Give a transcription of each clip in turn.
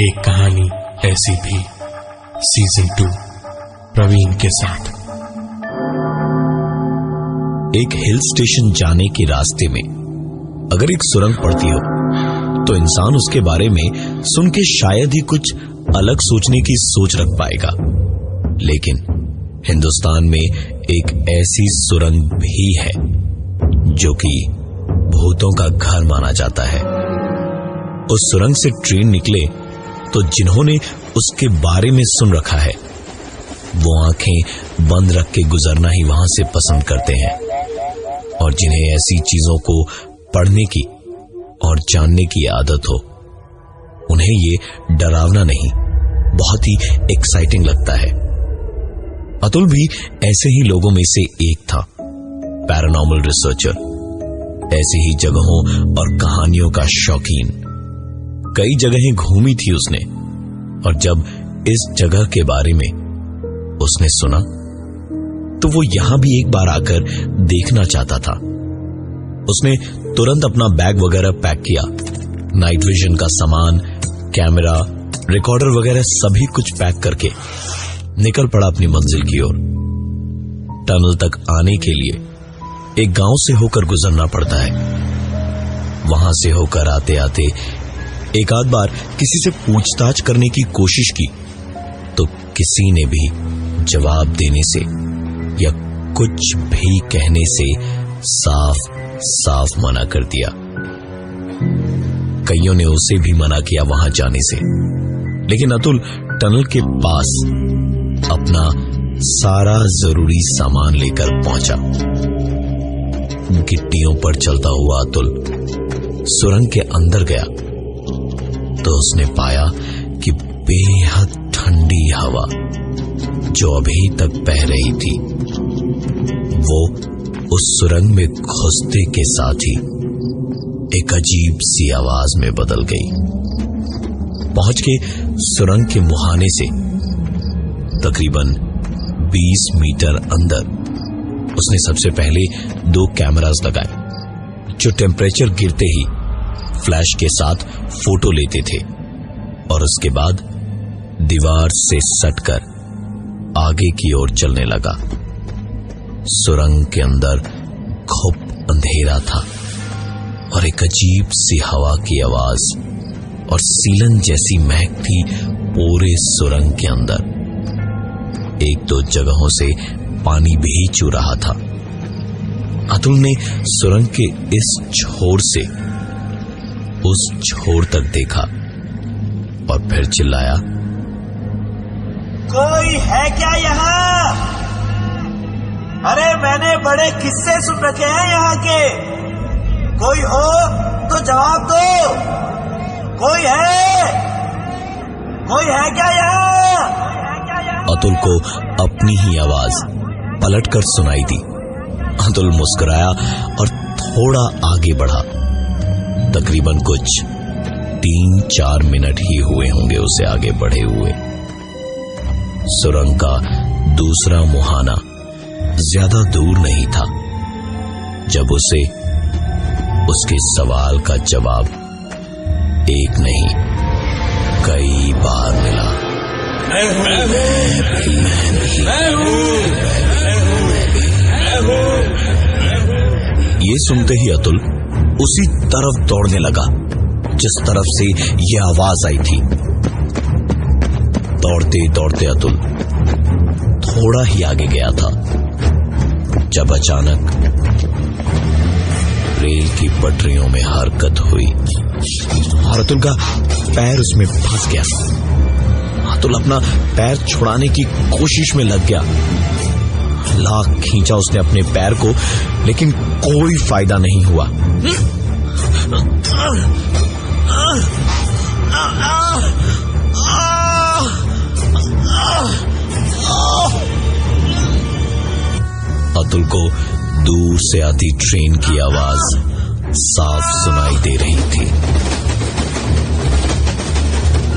एक कहानी ऐसी भी सीजन 2 प्रवीण के साथ। एक हिल स्टेशन जाने के रास्ते में अगर एक सुरंग पड़ती हो तो इंसान उसके बारे में सुन के शायद ही कुछ अलग सोचने की सोच रख पाएगा, लेकिन हिंदुस्तान में एक ऐसी सुरंग भी है जो कि भूतों का घर माना जाता है। उस सुरंग से ट्रेन निकले तो जिन्होंने उसके बारे में सुन रखा है वो आंखें बंद रख के गुजरना ही वहां से पसंद करते हैं, और जिन्हें ऐसी चीजों को पढ़ने की और जानने की आदत हो उन्हें ये डरावना नहीं, बहुत ही एक्साइटिंग लगता है। अतुल भी ऐसे ही लोगों में से एक था, पैरानॉर्मल रिसर्चर, ऐसी ही जगहों और कहानियों का शौकीन। कई जगहें घूमी थी उसने, और जब इस जगह के बारे में उसने सुना तो वो यहां भी एक बार आकर देखना चाहता था। उसने तुरंत अपना बैग वगैरह पैक किया, नाइट विजन का सामान, कैमरा, रिकॉर्डर वगैरह सभी कुछ पैक करके निकल पड़ा अपनी मंजिल की ओर। टनल तक आने के लिए एक गांव से होकर गुजरना पड़ता है। वहां से होकर आते आते एक आध बार किसी से पूछताछ करने की कोशिश की तो किसी ने भी जवाब देने से या कुछ भी कहने से साफ साफ मना कर दिया। कईयों ने उसे भी मना किया वहां जाने से, लेकिन अतुल टनल के पास अपना सारा जरूरी सामान लेकर पहुंचा। गिट्टियों पर चलता हुआ अतुल सुरंग के अंदर गया तो उसने पाया कि बेहद ठंडी हवा जो अभी तक बह रही थी वो उस सुरंग में घुसते के साथ ही एक अजीब सी आवाज में बदल गई। पहुंच के सुरंग के मुहाने से तकरीबन 20 मीटर अंदर उसने सबसे पहले 2 कैमरास लगाए जो टेम्परेचर गिरते ही फ्लैश के साथ फोटो लेते थे, और उसके बाद दीवार से सटकर आगे की ओर चलने लगा। सुरंग के अंदर खूब अंधेरा था और एक अजीब सी हवा की आवाज और सीलन जैसी महक थी पूरे सुरंग के अंदर। 1-2 जगहों से पानी भी चू रहा था। अतुल ने सुरंग के इस छोर से उस छोर तक देखा और फिर चिल्लाया, कोई है क्या यहाँ? अरे मैंने बड़े किस्से सुन रखे हैं यहाँ के, कोई हो तो जवाब दो। कोई है क्या यहाँ? अतुल को अपनी ही आवाज पलटकर सुनाई दी। अतुल मुस्कुराया और थोड़ा आगे बढ़ा। तकरीबन कुछ 3-4 मिनट ही हुए होंगे उसे आगे बढ़े हुए। सुरंग का दूसरा मुहाना ज्यादा दूर नहीं था जब उसे उसके सवाल का जवाब एक नहीं कई बार मिला। ये सुनते ही अतुल उसी तरफ दौड़ने लगा जिस तरफ से यह आवाज आई थी। दौड़ते दौड़ते अतुल थोड़ा ही आगे गया था जब अचानक रेल की पटरियों में हरकत हुई और अतुल का पैर उसमें फंस गया। अतुल अपना पैर छुड़ाने की कोशिश में लग गया। लाख खींचा उसने अपने पैर को, लेकिन कोई फायदा नहीं हुआ। अतुल को दूर से आती ट्रेन की आवाज साफ सुनाई दे रही थी।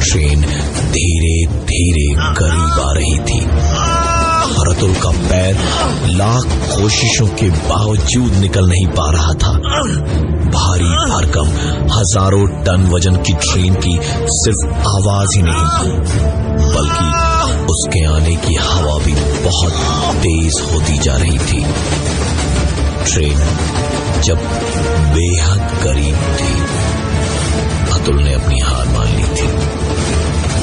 ट्रेन धीरे धीरे करीब आ रही थी। और अतुल का पैर लाख कोशिशों के बावजूद निकल नहीं पा रहा था। भारी भरकम हजारों टन वजन की ट्रेन की सिर्फ आवाज ही नहीं थी, बल्कि उसके आने की हवा भी बहुत तेज होती जा रही थी। ट्रेन जब बेहद करीब थी, अतुल ने अपनी हार मान ली थी।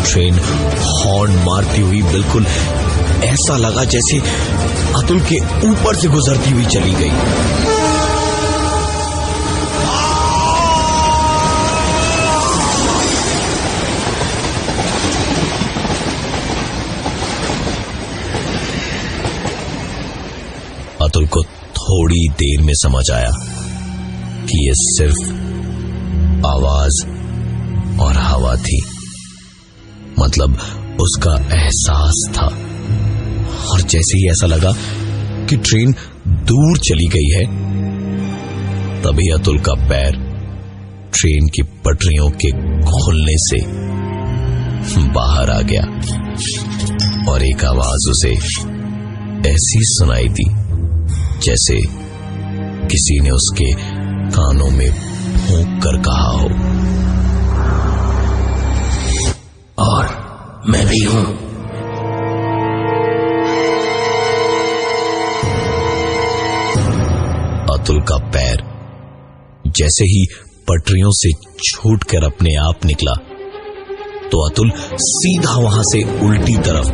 ट्रेन हॉर्न मारती हुई बिल्कुल ऐसा लगा जैसे अतुल के ऊपर से गुजरती हुई चली गई। अतुल को थोड़ी देर में समझ आया कि ये सिर्फ आवाज और हवा थी। मतलब उसका एहसास था, और जैसे ही ऐसा लगा कि ट्रेन दूर चली गई है, तभी अतुल का पैर ट्रेन की पटरियों के खुलने से बाहर आ गया और एक आवाज उसे ऐसी सुनाई दी जैसे किसी ने उसके कानों में फूंक कर कहा हो, और मैं भी हूं। अतुल का पैर जैसे ही पटरियों से छूटकर अपने आप निकला, तो अतुल सीधा वहां से उल्टी तरफ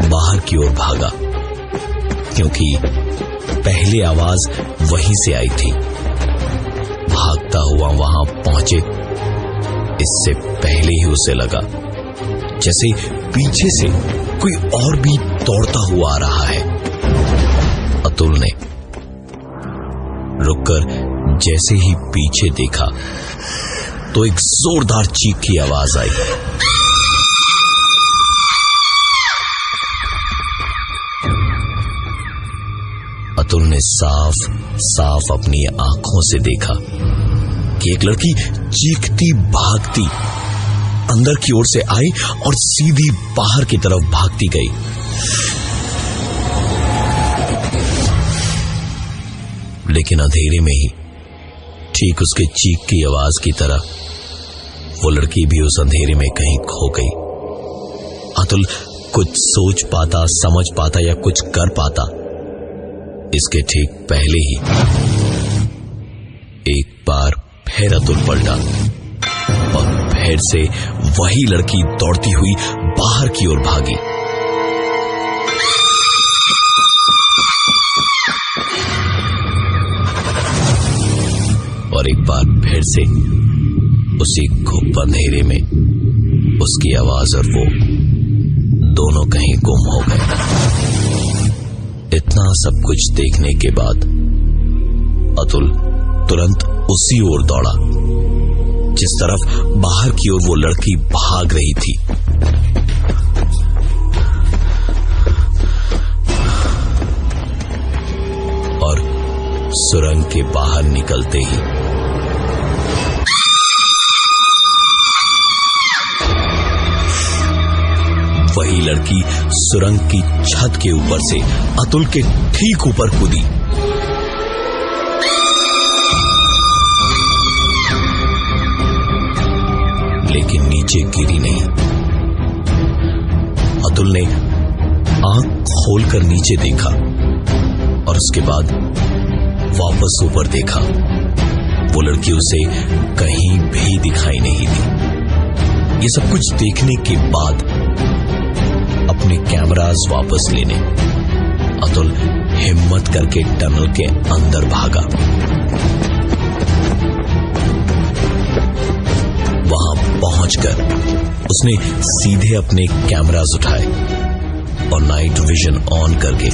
बाहर की ओर भागा, क्योंकि पहले आवाज वहीं से आई थी। भागता हुआ वहां पहुंचे इससे पहले ही उसे लगा जैसे पीछे से कोई और भी दौड़ता हुआ आ रहा है। अतुल ने रुककर जैसे ही पीछे देखा तो एक जोरदार चीख की आवाज आई। अतुल ने साफ साफ अपनी आंखों से देखा कि एक लड़की चीखती भागती अंदर की ओर से आई और सीधी बाहर की तरफ भागती गई। लेकिन अंधेरे में ही, ठीक उसके चीख की आवाज की तरह, वो लड़की भी उस अंधेरे में कहीं खो गई। अतुल कुछ सोच पाता, समझ पाता या कुछ कर पाता, इसके ठीक पहले ही एक बार फिर अतुल पलटा और फिर से वही लड़की दौड़ती हुई बाहर की ओर भागी। और एक बार फिर से उसी घुप अंधेरे में उसकी आवाज और वो दोनों कहीं गुम हो गए। इतना सब कुछ देखने के बाद अतुल तुरंत उसी ओर दौड़ा जिस तरफ बाहर की ओर वो लड़की भाग रही थी। और सुरंग के बाहर निकलते ही वही लड़की सुरंग की छत के ऊपर से अतुल के ठीक ऊपर कूदी। लेकिन नीचे गिरी नहीं। अतुल ने आंख खोलकर नीचे देखा और उसके बाद वापस ऊपर देखा। वो लड़की उसे कहीं भी दिखाई नहीं दी। ये सब कुछ देखने के बाद अपने कैमरास वापस लेने अतुल हिम्मत करके टनल के अंदर भागा। वहां पहुंचकर उसने सीधे अपने कैमरास उठाए और नाइट विजन ऑन करके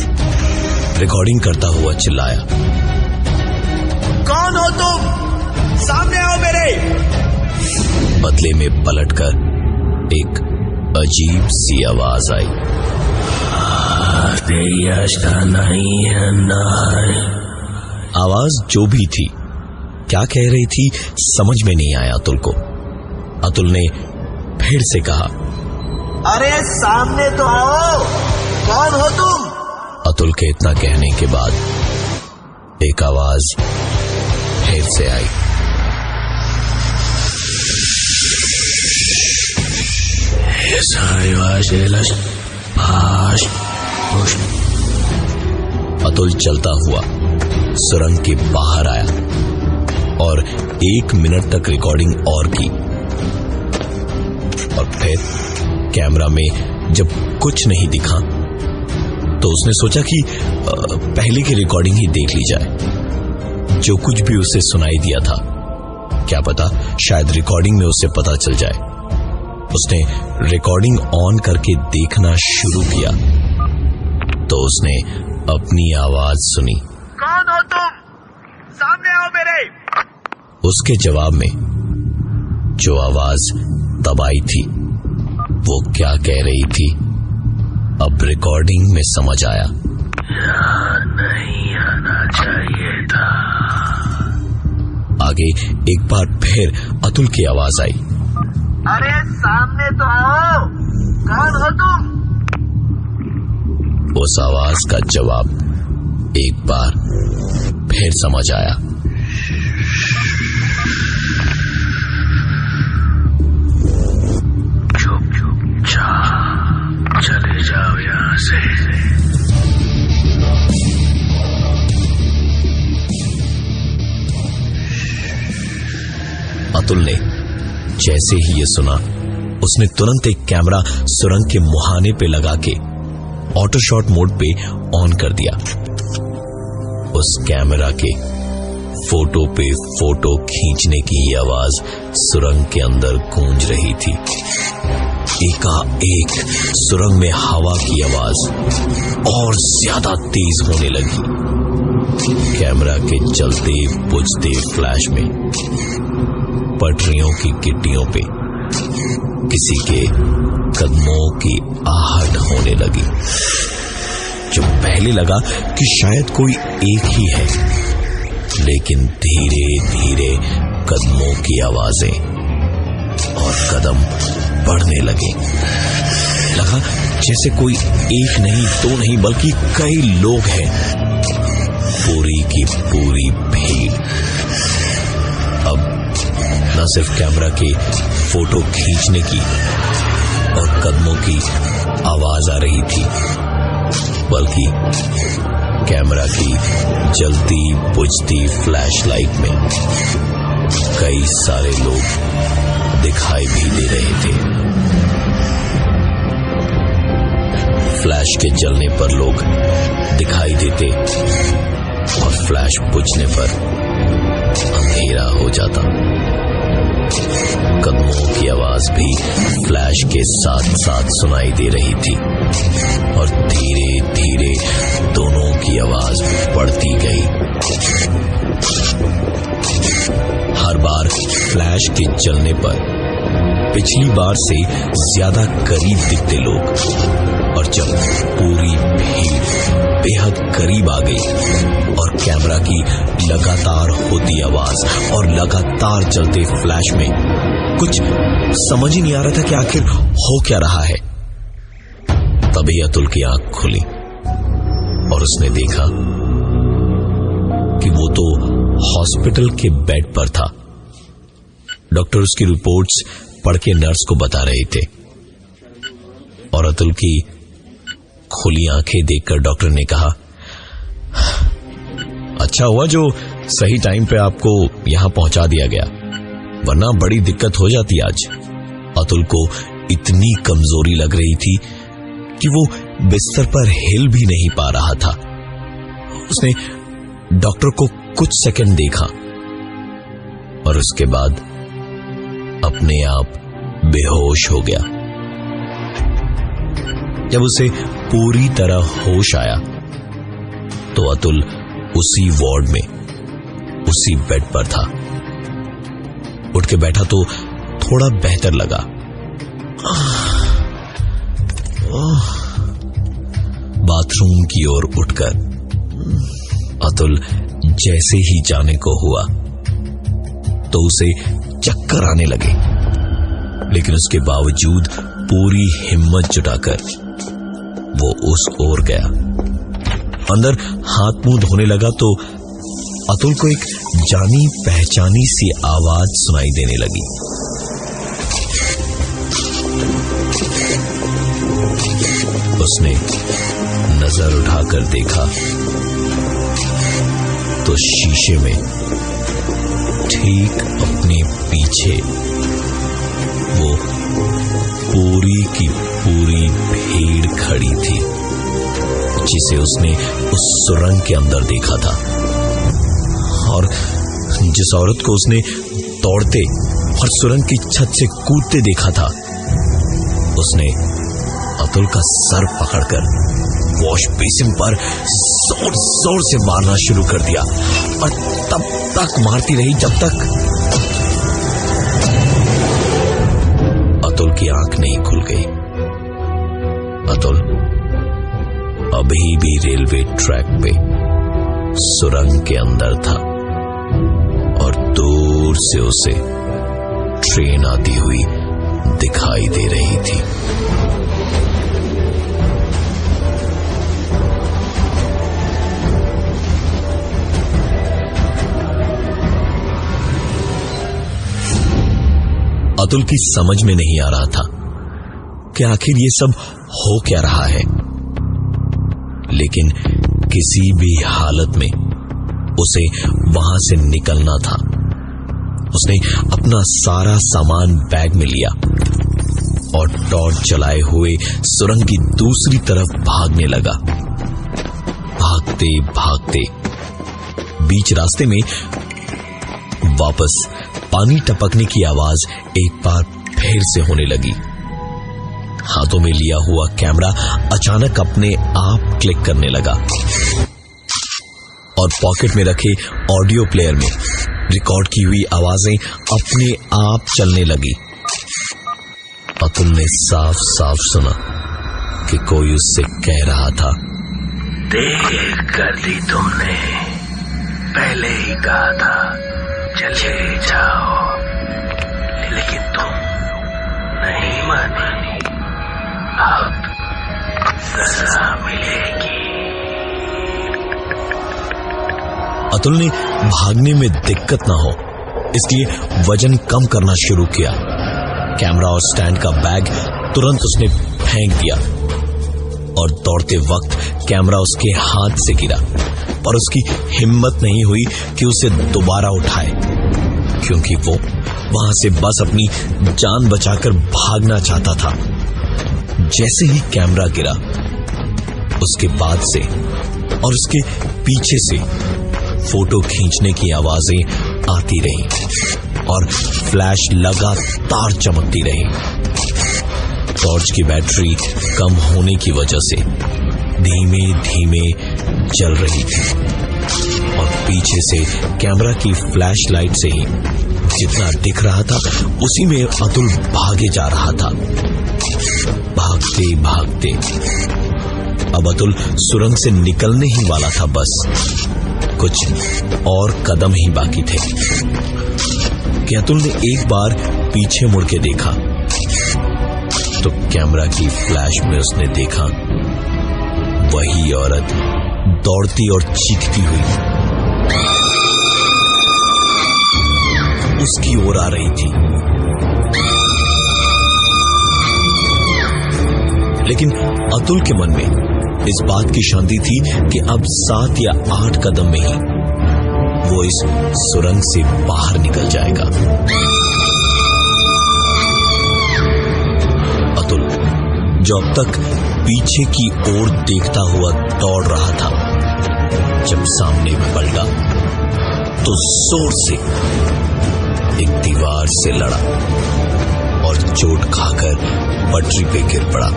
रिकॉर्डिंग करता हुआ चिल्लाया, कौन हो तुम? सामने आओ मेरे। बदले में पलटकर एक अजीब सी आवाज आई, आवाज जो भी थी, क्या कह रही थी समझ में नहीं आया अतुल को। अतुल ने फिर से कहा, अरे सामने तो आओ, कौन हो तुम? अतुल के इतना कहने के बाद एक आवाज फिर से आई। अतुल चलता हुआ सुरंग के बाहर आया और 1 मिनट तक रिकॉर्डिंग और की, और फिर कैमरा में जब कुछ नहीं दिखा तो उसने सोचा कि पहले की रिकॉर्डिंग ही देख ली जाए। जो कुछ भी उसे सुनाई दिया था, क्या पता शायद रिकॉर्डिंग में उसे पता चल जाए। उसने रिकॉर्डिंग ऑन करके देखना शुरू किया तो उसने अपनी आवाज सुनी। कौन हो तुम? सामने आओ मेरे। उसके जवाब में जो आवाज तब आई थी वो क्या कह रही थी, अब रिकॉर्डिंग में समझ आया। नहीं आना चाहिए था। आगे एक बार फिर अतुल की आवाज आई। अरे सामने तो आओ, कौन हो तुम? उस आवाज का जवाब एक बार फिर समझ आया। चले जाओ यहां से। अतुल ने जैसे ही ये सुना, उसने तुरंत एक कैमरा सुरंग के मुहाने पे लगा के ऑटो शॉट मोड पे ऑन कर दिया। उस कैमरा के फोटो पे फोटो खींचने की आवाज सुरंग के अंदर गूंज रही थी। एकाएक सुरंग में हवा की आवाज और ज्यादा तेज होने लगी। कैमरा के चलते बुझते फ्लैश में पटरियों की गिट्टियों पे किसी के कदमों की आहट होने लगी। जो पहले लगा कि शायद कोई एक ही है, लेकिन धीरे धीरे कदमों की आवाजें और कदम बढ़ने लगे। लगा जैसे कोई एक नहीं, दो नहीं, बल्कि कई लोग हैं। पूरी की पूरी भीड़। अब न सिर्फ कैमरा के फोटो खींचने की और कदमों की आवाज आ रही थी, बल्कि कैमरा की जलती बुझती फ्लैशलाइट में कई सारे लोग दिखाई भी दे रहे थे। फ्लैश के जलने पर लोग दिखाई देते और फ्लैश बुझने पर अंधेरा हो जाता। कदमों की आवाज भी फ्लैश के साथ साथ सुनाई दे रही थी और धीरे धीरे दोनों की आवाज बढ़ती गई। हर बार फ्लैश के जलने पर पिछली बार से ज्यादा करीब दिखते लोग, और जब पूरी भीड़ बेहद करीब आ गई और कैमरा की लगातार होती आवाज और लगातार चलते फ्लैश में कुछ समझ ही नहीं आ रहा था कि आखिर हो क्या रहा है, तभी अतुल की आंख खुली और उसने देखा कि वो तो हॉस्पिटल के बेड पर था। डॉक्टर उसकी रिपोर्ट्स पढ़ के नर्स को बता रहे थे और अतुल की खुली आंखें देखकर डॉक्टर ने कहा, अच्छा हुआ जो सही टाइम पे आपको यहां पहुंचा दिया गया, वरना बड़ी दिक्कत हो जाती आज। अतुल को इतनी कमजोरी लग रही थी कि वो बिस्तर पर हिल भी नहीं पा रहा था। उसने डॉक्टर को कुछ सेकंड देखा और उसके बाद अपने आप बेहोश हो गया। जब उसे पूरी तरह होश आया तो अतुल उसी वार्ड में उसी बेड पर था। उठ के बैठा तो थोड़ा बेहतर लगा। बाथरूम की ओर उठकर अतुल जैसे ही जाने को हुआ तो उसे चक्कर आने लगे, लेकिन उसके बावजूद पूरी हिम्मत जुटाकर वो उस ओर गया अंदर हाथ मुंह धोने लगा तो अतुल को एक जानी पहचानी सी आवाज सुनाई देने लगी। उसने नजर उठाकर देखा तो शीशे में ठीक अपने पीछे वो पूरी की पूरी भीड़ खड़ी थी जिसे उसने उस सुरंग के अंदर देखा था। और जिस औरत को उसने दौड़ते और सुरंग की छत से कूदते देखा था, उसने अतुल का सर पकड़कर वॉश बेसिन पर जोर जोर से मारना शुरू कर दिया और तब तक मारती रही जब तक अतुल की आंख नहीं खुल गई। अतुल अभी भी रेलवे ट्रैक पे सुरंग के अंदर था और दूर से उसे ट्रेन आती हुई दिखाई दे रही थी। अतुल की समझ में नहीं आ रहा था कि आखिर ये सब हो क्या रहा है, लेकिन किसी भी हालत में उसे वहां से निकलना था। उसने अपना सारा सामान बैग में लिया और टॉर्च जलाए हुए सुरंग की दूसरी तरफ भागने लगा। भागते भागते बीच रास्ते में वापस पानी टपकने की आवाज एक बार फिर से होने लगी। हाथों में लिया हुआ कैमरा अचानक अपने आप क्लिक करने लगा और पॉकेट में रखे ऑडियो प्लेयर में रिकॉर्ड की हुई आवाजें अपने आप चलने लगी। अतुल ने साफ साफ सुना कि कोई उससे कह रहा था, देर कर दी तुमने, पहले ही कहा था चले जाओ, लेकिन तुम नहीं मानी, अब सजा मिलेगी। अतुल ने भागने में दिक्कत ना हो इसलिए वजन कम करना शुरू किया। कैमरा और स्टैंड का बैग तुरंत उसने फेंक दिया और दौड़ते वक्त कैमरा उसके हाथ से गिरा, पर उसकी हिम्मत नहीं हुई कि उसे दोबारा उठाए, क्योंकि वो वहां से बस अपनी जान बचाकर भागना चाहता था। जैसे ही कैमरा गिरा, उसके बाद से और उसके पीछे से फोटो खींचने की आवाजें आती रही और फ्लैश लगातार चमकती रही। टॉर्च की बैटरी कम होने की वजह से धीमे धीमे जल रही थी और पीछे से कैमरा की फ्लैश लाइट से ही जितना दिख रहा था उसी में अतुल भागे जा रहा था। भागते भागते अब अतुल सुरंग से निकलने ही वाला था, बस कुछ और कदम ही बाकी थे कि अतुल ने एक बार पीछे मुड़ के देखा तो कैमरा की फ्लैश में उसने देखा वही औरत दौड़ती और चीखती हुई उसकी ओर आ रही थी। लेकिन अतुल के मन में इस बात की शांति थी कि अब 7 या 8 कदम में ही वो इस सुरंग से बाहर निकल जाएगा। अतुल जो अब तक पीछे की ओर देखता हुआ दौड़ रहा था, जब सामने पलटा तो जोर से एक दीवार से लड़ा और चोट खाकर पटरी पे गिर पड़ा।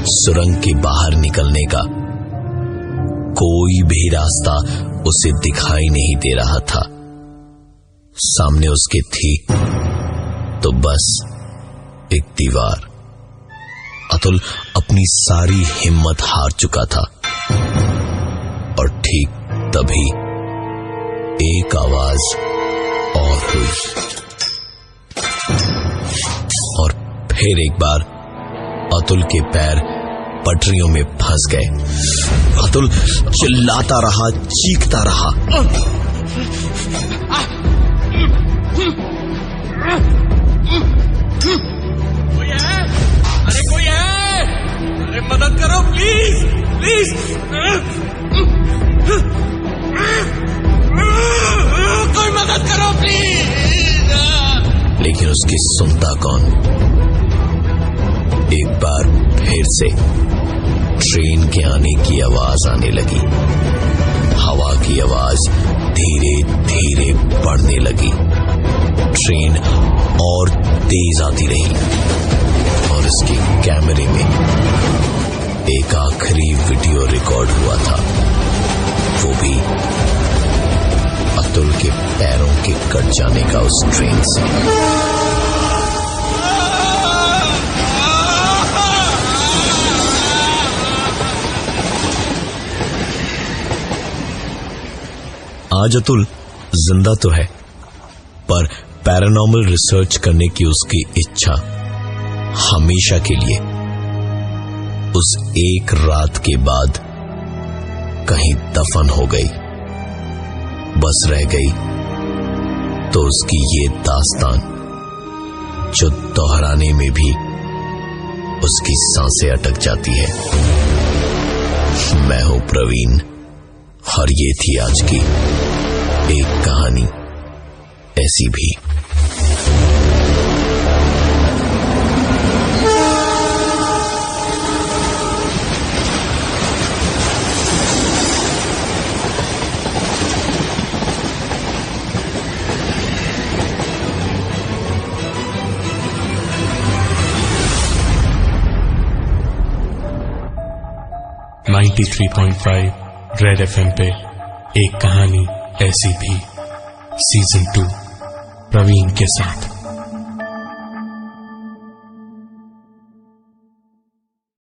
सुरंग के बाहर निकलने का कोई भी रास्ता उसे दिखाई नहीं दे रहा था। सामने उसके थी तो बस एक दीवार। अतुल अपनी सारी हिम्मत हार चुका था और ठीक तभी एक आवाज और हुई और फिर एक बार अतुल के पैर पटरियों में फंस गए। अतुल चिल्लाता रहा, चीखता रहा। कोई है? अरे कोई है? अरे मदद करो प्लीज, प्लीज। कोई मदद करो प्लीज। लेकिन उसकी सुनता कौन। एक बार फिर से ट्रेन के आने की आवाज आने लगी। हवा की आवाज धीरे धीरे बढ़ने लगी। ट्रेन और तेज आती रही और इसके कैमरे में एक आखिरी वीडियो रिकॉर्ड हुआ था, वो भी अतुल के पैरों के कट जाने का उस ट्रेन से। आज अतुल जिंदा तो है, पर पैरानॉर्मल रिसर्च करने की उसकी इच्छा हमेशा के लिए उस एक रात के बाद कहीं दफन हो गई। बस रह गई तो उसकी ये दास्तान, जो दोहराने में भी उसकी सांसें अटक जाती है। मैं हूं प्रवीण और ये थी आज की एक कहानी ऐसी भी। रेड FM पे एक कहानी ऐसी भी सीजन 2 प्रवीण के साथ।